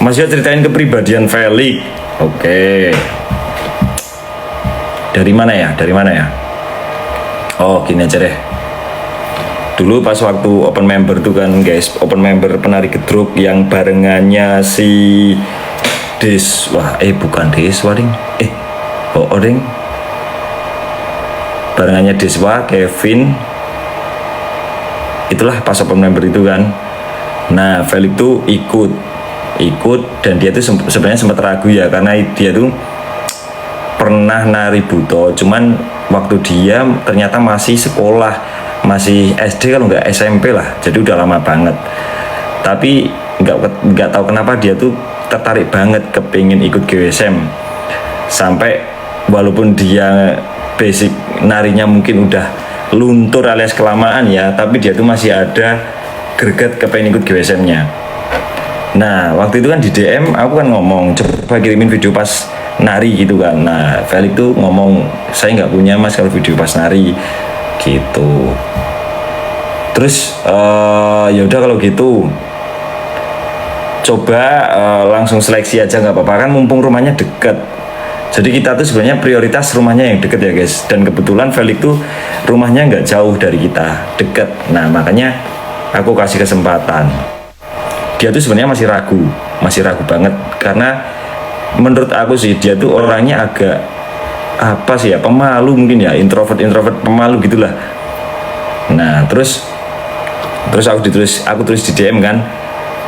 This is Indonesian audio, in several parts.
Mas Yo ceritain kepribadian Felix. Oke. Dari mana ya? Dari mana ya? Oh, gini aja deh. Dulu pas waktu open member tuh kan guys, open member penari gedruk yang barengannya si Deswa, bukan Deswa ding, ding, barengannya Deswa, Kevin, itulah pas open member itu kan. Nah Felix tuh ikut dan dia tuh sebenarnya sempat ragu ya, karena dia tuh pernah nari buto, cuman waktu dia ternyata masih sekolah, masih SD kalau nggak SMP lah, jadi udah lama banget. Tapi nggak tahu kenapa dia tuh tertarik banget kepingin ikut GWSM, sampai walaupun dia basic narinya mungkin udah luntur alias kelamaan ya, tapi dia tuh masih ada greget kepingin ikut GWSM-nya. Nah waktu itu kan di DM aku kan ngomong coba kirimin video pas nari gitu kan. Nah Felix tuh ngomong saya nggak punya mas kalau video pas nari gitu. Terus ya udah kalau gitu coba langsung seleksi aja nggak apa-apa kan, mumpung rumahnya deket. Jadi kita tuh sebenarnya prioritas rumahnya yang deket ya guys, dan kebetulan Felix tuh rumahnya nggak jauh dari kita, deket. Nah makanya aku kasih kesempatan. Dia tuh sebenarnya masih ragu banget, karena menurut aku sih dia tuh orangnya agak apa sih ya, pemalu mungkin ya, introvert pemalu gitulah. Nah terus aku tulis di DM kan,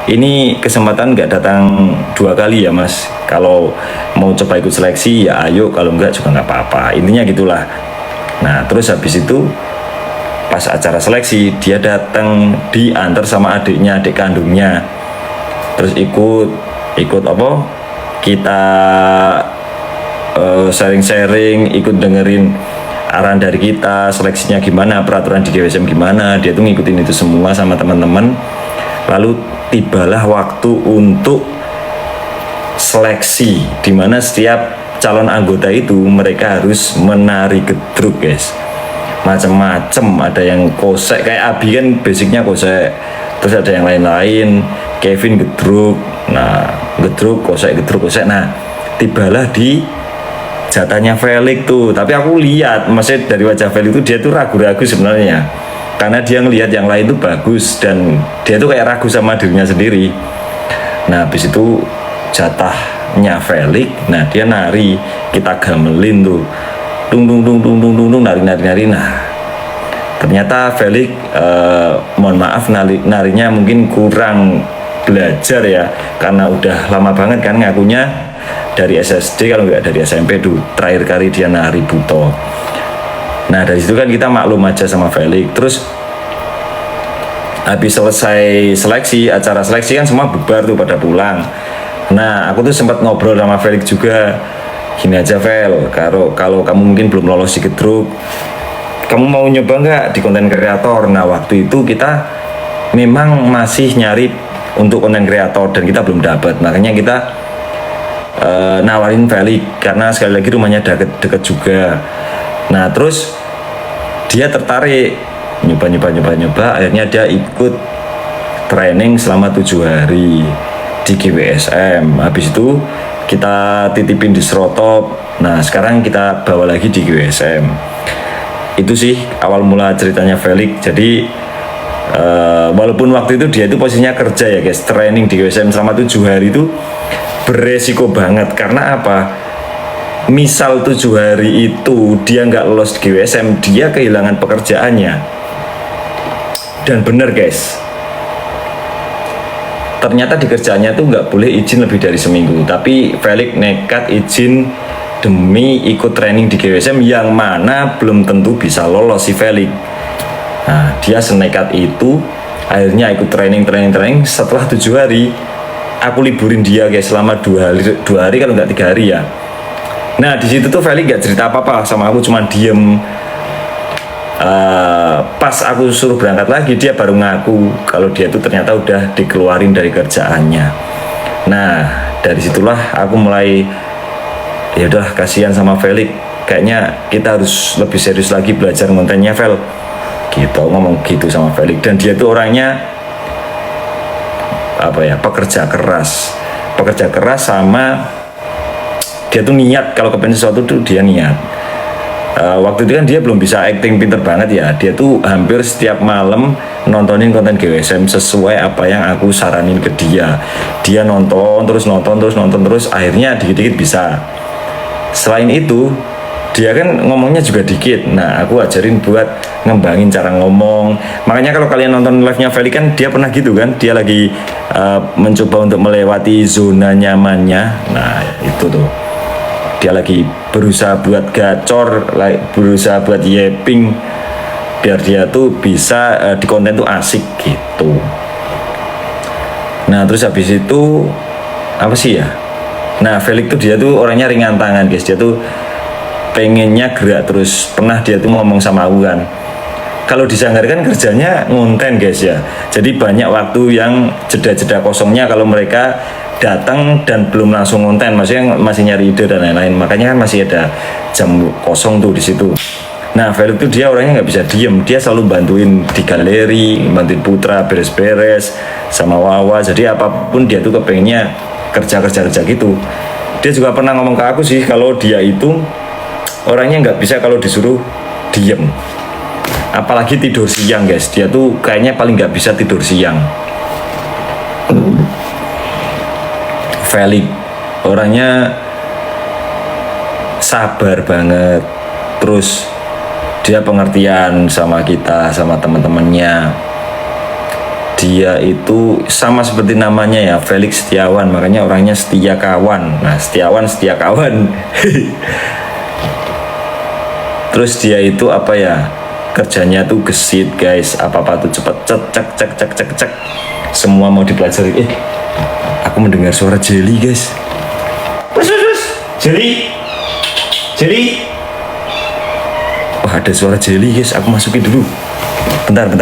ini kesempatan nggak datang 2 kali ya mas, kalau mau coba ikut seleksi ya ayo, kalau enggak juga nggak apa-apa, intinya gitulah. Nah terus habis itu pas acara seleksi dia datang, diantar sama adik kandungnya, terus ikut apa, kita sharing-sharing, ikut dengerin arahan dari kita, seleksinya gimana, peraturan di GWSM gimana. Dia tuh ngikutin itu semua sama teman-teman. Lalu tibalah waktu untuk seleksi, dimana setiap calon anggota itu mereka harus menari gedruk guys, macem-macem. Ada yang kosek, kayak Abi kan basicnya kosek, terus ada yang lain-lain, Kevin gedruk, nah gedruk kosek. Nah tibalah di jatahnya Felix tuh. Tapi aku lihat maksudnya dari wajah Felix itu dia tuh ragu-ragu sebenarnya, karena dia ngelihat yang lain tuh bagus dan dia tuh kayak ragu sama dirinya sendiri. Nah habis itu jatahnya Felix, nah dia nari, kita gamelin tuh, tung nari. Nah ternyata Felix mohon maaf narinya mungkin kurang belajar ya, karena udah lama banget kan ngakunya dari SSD kalau nggak dari SMP tuh terakhir kali dia nari buto. Nah dari situ kan kita maklum aja sama Felix. Terus habis selesai seleksi, acara seleksi kan semua bubar tuh pada pulang. Nah aku tuh sempat ngobrol sama Felix juga, gini aja Fel, kalau kamu mungkin belum lolos di gedruk, kamu mau nyoba nggak di konten kreator. Nah waktu itu kita memang masih nyari untuk konten kreator dan kita belum dapat, makanya kita nawarin Felix, karena sekali lagi rumahnya deket juga. Nah terus dia tertarik, nyoba, akhirnya dia ikut training selama 7 hari di GWSM. Habis itu kita titipin di Srotop. Nah sekarang kita bawa lagi di GWSM. Itu sih awal mula ceritanya Felix. Jadi walaupun waktu itu dia itu posisinya kerja ya guys, training di GWSM selama 7 hari itu beresiko banget. Karena apa? Misal 7 hari itu dia nggak lolos di GWSM, dia kehilangan pekerjaannya. Dan bener guys, ternyata di kerjaannya tuh nggak boleh izin lebih dari seminggu. Tapi Felix nekat izin demi ikut training di GWSM, yang mana belum tentu bisa lolos si Felix. Nah dia senekat itu akhirnya ikut training. Setelah 7 hari aku liburin dia guys selama 2 hari kalau nggak 3 hari ya. Nah di situ tuh Felix nggak cerita apa-apa sama aku, cuma diem. Pas aku suruh berangkat lagi dia baru ngaku kalau dia tuh ternyata udah dikeluarin dari kerjaannya. Nah dari situlah aku mulai, ya udah kasihan sama Felix, kayaknya kita harus lebih serius lagi belajar kontennya Fel, gitu ngomong gitu sama Felix. Dan dia tuh orangnya apa ya, pekerja keras, pekerja keras sama dia tuh niat. Kalau kepengen sesuatu tuh dia niat. Waktu itu kan dia belum bisa acting pinter banget ya. Dia tuh hampir setiap malam nontonin konten GWSM sesuai apa yang aku saranin ke dia. Dia nonton terus, akhirnya dikit-dikit bisa. Selain itu, dia kan ngomongnya juga dikit. Nah, aku ajarin buat ngembangin cara ngomong. Makanya kalau kalian nonton live-nya Feli kan dia pernah gitu kan. Dia lagi mencoba untuk melewati zona nyamannya. Nah, itu tuh. Dia lagi berusaha buat gacor, berusaha buat yeping biar dia tuh bisa di konten tuh asik gitu. Nah, terus habis itu apa sih ya? Nah, Felix tuh dia tuh orangnya ringan tangan, guys. Dia tuh pengennya gerak terus. Pernah dia tuh ngomong sama aku kan, kalau di Sanggar kan kerjanya ngonten, guys ya. Jadi banyak waktu yang jeda-jeda kosongnya kalau mereka datang dan belum langsung konten, maksudnya masih nyari ide dan lain-lain. Makanya kan masih ada jam kosong tuh di situ. Nah, Felix tuh dia orangnya nggak bisa diem, dia selalu bantuin di galeri, bantuin Putra beres-beres sama Wawa. Jadi apapun dia tuh kepengennya kerja gitu. Dia juga pernah ngomong ke aku sih kalau dia itu orangnya nggak bisa kalau disuruh diem, apalagi tidur siang, guys. Dia tuh kayaknya paling nggak bisa tidur siang. Felix orangnya sabar banget, terus dia pengertian sama kita, sama teman-temannya. Dia itu sama seperti namanya ya, Felix Setiawan, makanya orangnya setia kawan. Nah, Setiawan setia kawan. Terus dia itu apa ya, kerjanya tuh gesit, guys. Apa-apa tuh cepet cek. Semua mau dipelajari. Aku mendengar suara Jelly, guys. Jelly. Wah, ada suara Jelly, guys. Aku masukin dulu. Bentar.